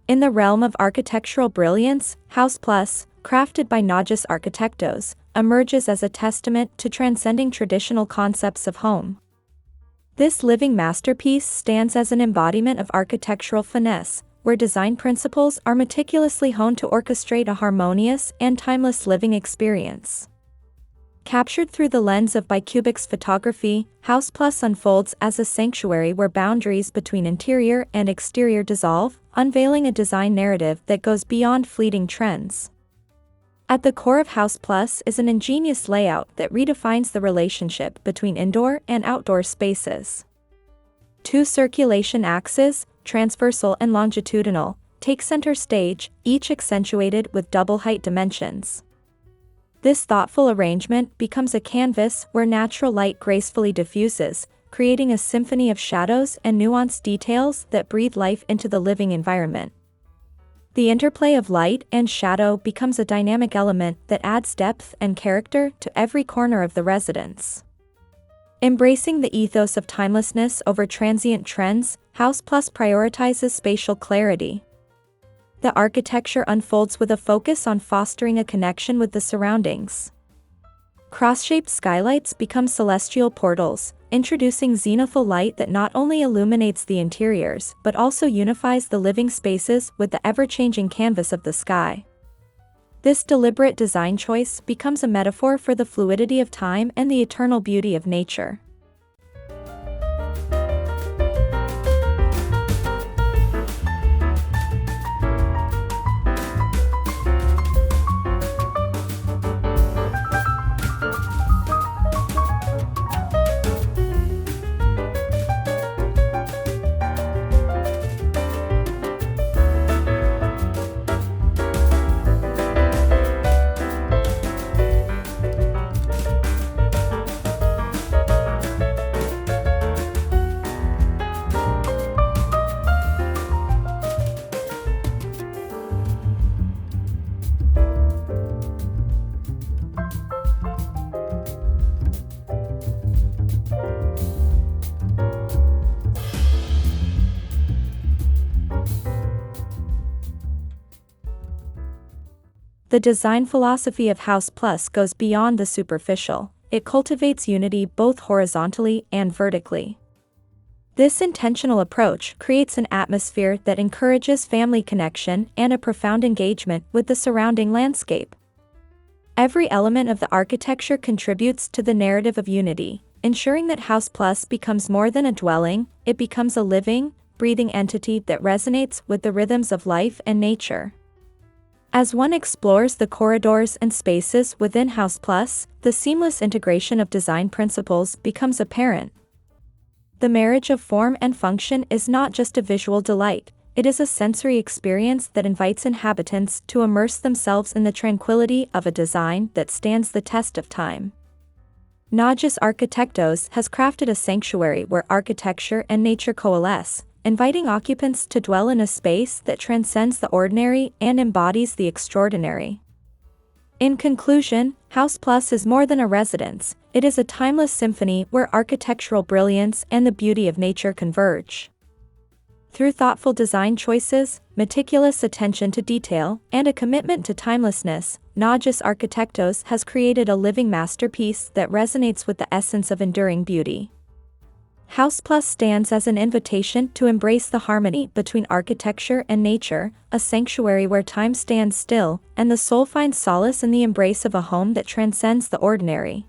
In the realm of architectural brilliance, House Plus, crafted by Najas Arquitectos, emerges as a testament to transcending traditional concepts of home. This living masterpiece stands as an embodiment of architectural finesse, where design principles are meticulously honed to orchestrate a harmonious and timeless living experience. Captured through the lens of Bicubik's photography, House Plus unfolds as a sanctuary where boundaries between interior and exterior dissolve, unveiling a design narrative that goes beyond fleeting trends. At the core of House Plus is an ingenious layout that redefines the relationship between indoor and outdoor spaces. Two circulation axes, transversal and longitudinal, take center stage, each accentuated with double height dimensions. This thoughtful arrangement becomes a canvas where natural light gracefully diffuses, creating a symphony of shadows and nuanced details that breathe life into the living environment. The interplay of light and shadow becomes a dynamic element that adds depth and character to every corner of the residence. Embracing the ethos of timelessness over transient trends, House Plus prioritizes spatial clarity. The architecture unfolds with a focus on fostering a connection with the surroundings. Cross-shaped skylights become celestial portals, introducing zenithal light that not only illuminates the interiors but also unifies the living spaces with the ever-changing canvas of the sky. This deliberate design choice becomes a metaphor for the fluidity of time and the eternal beauty of nature. The design philosophy of House Plus goes beyond the superficial. It cultivates unity both horizontally and vertically. This intentional approach creates an atmosphere that encourages family connection and a profound engagement with the surrounding landscape. Every element of the architecture contributes to the narrative of unity, ensuring that House Plus becomes more than a dwelling. It becomes a living, breathing entity that resonates with the rhythms of life and nature. As one explores the corridors and spaces within House Plus, the seamless integration of design principles becomes apparent. The marriage of form and function is not just a visual delight, it is a sensory experience that invites inhabitants to immerse themselves in the tranquility of a design that stands the test of time. Najas Arquitectos has crafted a sanctuary where architecture and nature coalesce, inviting occupants to dwell in a space that transcends the ordinary and embodies the extraordinary. In conclusion, House Plus is more than a residence, it is a timeless symphony where architectural brilliance and the beauty of nature converge. Through thoughtful design choices, meticulous attention to detail, and a commitment to timelessness, Najas Arquitectos has created a living masterpiece that resonates with the essence of enduring beauty. House Plus stands as an invitation to embrace the harmony between architecture and nature, a sanctuary where time stands still and the soul finds solace in the embrace of a home that transcends the ordinary.